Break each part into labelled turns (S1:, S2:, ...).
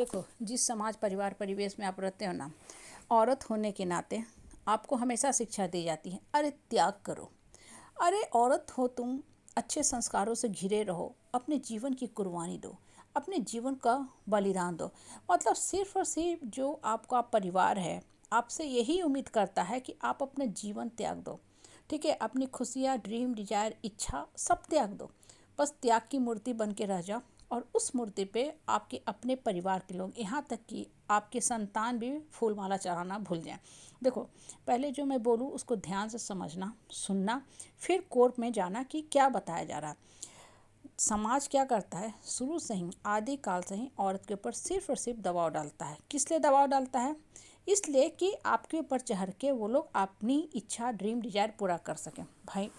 S1: देखो, जिस समाज परिवार परिवेश में आप रहते हो ना, औरत होने के नाते आपको हमेशा शिक्षा दी जाती है, अरे त्याग करो, अरे औरत हो तुम, अच्छे संस्कारों से घिरे रहो, अपने जीवन की कुर्बानी दो, अपने जीवन का बलिदान दो। मतलब सिर्फ और सिर्फ जो आपका परिवार है आपसे यही उम्मीद करता है कि आप अपना जीवन त्याग दो। ठीक है, अपनी खुशियाँ, ड्रीम, डिजायर, इच्छा सब त्याग दो। बस त्याग की मूर्ति बन के रह जाओ, और उस मूर्ति पे आपके अपने परिवार के लोग, यहाँ तक कि आपके संतान भी फूल माला चढ़ाना भूल जाएं। देखो, पहले जो मैं बोलूँ उसको ध्यान से समझना, सुनना, फिर कोर्ट में जाना कि क्या बताया जा रहा है। समाज क्या करता है, शुरू से ही, आदिकाल से ही औरत के ऊपर सिर्फ और सिर्फ दबाव डालता है। किस लिए दबाव डालता है? इसलिए कि आपके ऊपर चढ़ के वो लोग अपनी इच्छा, ड्रीम, डिजायर पूरा कर सकें। भाई,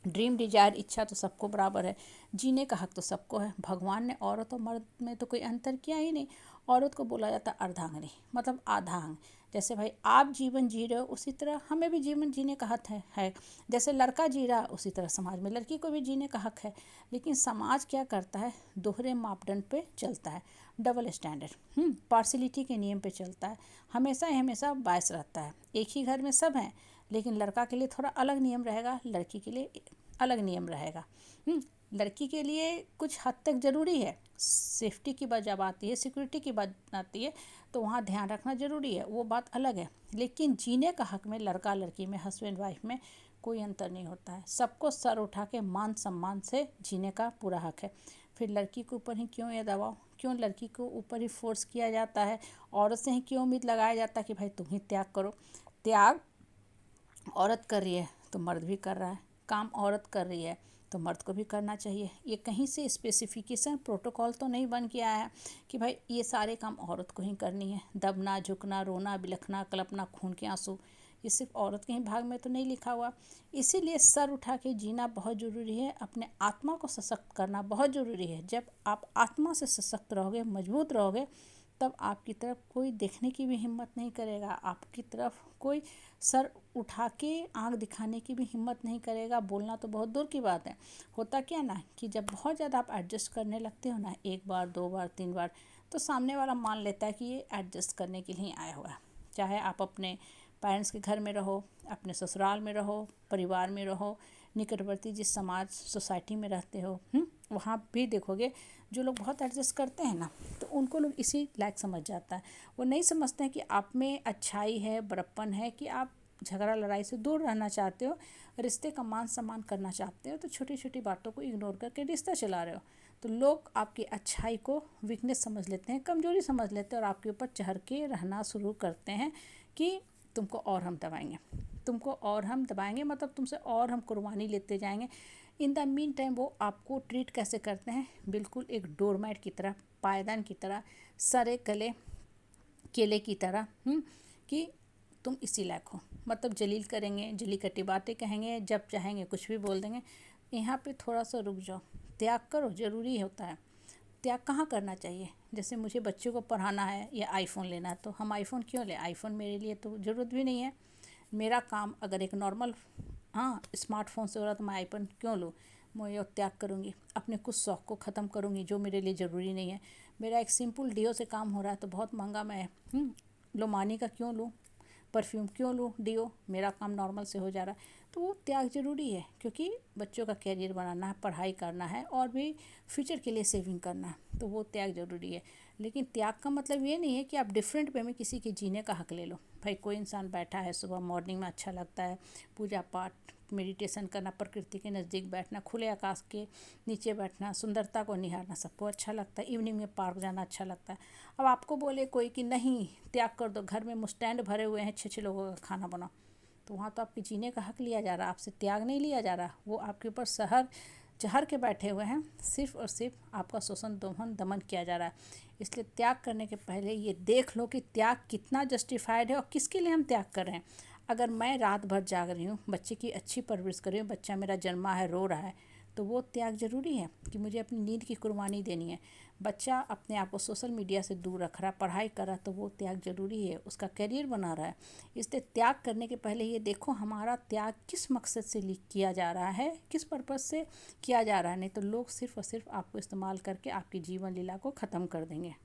S1: ड्रीम, डिजायर, इच्छा तो सबको बराबर है, जीने का हक तो सबको है। भगवान ने औरत और मर्द में तो कोई अंतर किया ही नहीं। औरत को बोला जाता है अर्धांगिनी, मतलब आधा अंग। जैसे भाई आप जीवन जी रहे हो उसी तरह हमें भी जीवन जीने का हक है। जैसे लड़का जी रहा उसी तरह समाज में लड़की को भी जीने का हक है। लेकिन समाज क्या करता है, दोहरे मापदंड पे चलता है, डबल स्टैंडर्ड, पार्शियलिटी के नियम पे चलता है। हमेशा ही हमेशा बायस रहता है। एक ही घर में सब हैं, लेकिन लड़का के लिए थोड़ा अलग नियम रहेगा, लड़की के लिए अलग नियम रहेगा। लड़की के लिए कुछ हद तक ज़रूरी है, सेफ्टी की बात जब आती है, सिक्योरिटी की बात आती है, तो वहाँ ध्यान रखना ज़रूरी है, वो बात अलग है। लेकिन जीने का हक में, लड़का लड़की में, हस्बैंड वाइफ में कोई अंतर नहीं होता है। सबको सर उठा के मान सम्मान से जीने का पूरा हक है। फिर लड़की के ऊपर ही क्यों ये दबाव, क्यों लड़की को ऊपर ही फोर्स किया जाता है, औरत से ही क्यों उम्मीद लगाया जाता है कि भाई तुम ही त्याग करो। त्याग औरत कर रही है तो मर्द भी कर रहा है, काम औरत कर रही है तो मर्द को भी करना चाहिए। ये कहीं से स्पेसिफिकेशन, प्रोटोकॉल तो नहीं बन के आया है कि भाई ये सारे काम औरत को ही करनी है। दबना, झुकना, रोना, बिलखना, कल्पना, खून के आंसू, ये सिर्फ औरत के ही भाग में तो नहीं लिखा हुआ। इसीलिए सर उठा के जीना बहुत ज़रूरी है, अपने आत्मा को सशक्त करना बहुत ज़रूरी है। जब आप आत्मा से सशक्त रहोगे, मजबूत रहोगे, तब आपकी तरफ कोई देखने की भी हिम्मत नहीं करेगा, आपकी तरफ कोई सर उठा के आँख दिखाने की भी हिम्मत नहीं करेगा। बोलना तो बहुत दूर की बात है। होता क्या ना कि जब बहुत ज़्यादा आप एडजस्ट करने लगते हो ना, एक बार, दो बार, तीन बार, तो सामने वाला मान लेता है कि ये एडजस्ट करने के लिए आया हुआ है। चाहे आप अपने पेरेंट्स के घर में रहो, अपने ससुराल में रहो, परिवार में रहो, निकटवर्ती जिस समाज सोसाइटी में रहते हो, वहाँ भी देखोगे जो लोग बहुत एडजस्ट करते हैं ना, तो उनको लोग इसी लायक समझ जाता है। वो नहीं समझते हैं कि आप में अच्छाई है, बड़प्पन है, कि आप झगड़ा लड़ाई से दूर रहना चाहते हो, रिश्ते का मान सम्मान करना चाहते हो, तो छोटी छोटी बातों को इग्नोर करके रिश्ता चला रहे हो। तो लोग आपकी अच्छाई को वीकनेस समझ लेते हैं, कमजोरी समझ लेते हैं, और आपके ऊपर चढ़ के रहना शुरू करते हैं कि तुमको और हम दबाएंगे, तुमको और हम दबाएंगे, मतलब तुमसे और हम कुर्बानी लेते जाएंगे। इन द मीन टाइम वो आपको ट्रीट कैसे करते हैं, बिल्कुल एक डोरमैट की तरह, पायदान की तरह, सरे गले केले की तरह, कि तुम इसी लायक हो। मतलब जलील करेंगे, जली कटी बातें कहेंगे, जब चाहेंगे कुछ भी बोल देंगे। यहाँ पे थोड़ा सा रुक जाओ, त्याग करो, ज़रूरी होता है। त्याग कहाँ करना चाहिए? जैसे मुझे बच्चों को पढ़ाना है या आईफोन लेना है, तो हम आईफोन क्यों लें? आईफोन मेरे लिए तो ज़रूरत भी नहीं है। मेरा काम अगर एक नॉर्मल, स्मार्टफोन से हो रहा, तो मैं आईफोन क्यों लूँ? मैं ये त्याग करूँगी, अपने कुछ शौक़ को ख़त्म करूँगी जो मेरे लिए ज़रूरी नहीं है। मेरा एक सिंपल डिओ से काम हो रहा है तो बहुत महंगा मैं लोमानी का क्यों लूँ, परफ्यूम क्यों लूँ, डिओ, मेरा काम नॉर्मल से हो जा रहा है। तो वो त्याग ज़रूरी है, क्योंकि बच्चों का कैरियर बनाना है, पढ़ाई करना है, और भी फ्यूचर के लिए सेविंग करना है, तो वो त्याग ज़रूरी है। लेकिन त्याग का मतलब ये नहीं है कि आप डिफरेंट वे में किसी के जीने का हक ले लो। भाई कोई इंसान बैठा है, सुबह मॉर्निंग में अच्छा लगता है पूजा पाठ, मेडिटेशन करना, प्रकृति के नज़दीक बैठना, खुले आकाश के नीचे बैठना, सुंदरता को निहारना सबको अच्छा लगता है। इवनिंग में पार्क जाना अच्छा लगता है। अब आपको बोले कोई कि नहीं त्याग कर दो, घर में मुस्टैंड भरे हुए हैं, 6 लोगों का खाना बनाओ, तो वहाँ तो आपके जीने का हक लिया जा रहा है, आपसे त्याग नहीं लिया जा रहा। वो आपके ऊपर चढ़ के बैठे हुए हैं, सिर्फ और सिर्फ आपका शोषण, दोहन, दमन किया जा रहा है। इसलिए त्याग करने के पहले ये देख लो कि त्याग कितना जस्टिफाइड है और किसके लिए हम त्याग कर रहे हैं। अगर मैं रात भर जाग रही हूँ, बच्चे की अच्छी परवरिश कर रही हूँ, बच्चा मेरा जन्मा है, रो रहा है, तो वो त्याग ज़रूरी है कि मुझे अपनी नींद की कुर्बानी देनी है। बच्चा अपने आप को सोशल मीडिया से दूर रख रहा, पढ़ाई कर रहा, तो वो त्याग ज़रूरी है, उसका करियर बना रहा है। इसलिए त्याग करने के पहले ये देखो हमारा त्याग किस मकसद से किया जा रहा है, किस पर्पज़ से किया जा रहा है। नहीं तो लोग सिर्फ और सिर्फ आपको इस्तेमाल करके आपकी जीवन लीला को ख़त्म कर देंगे।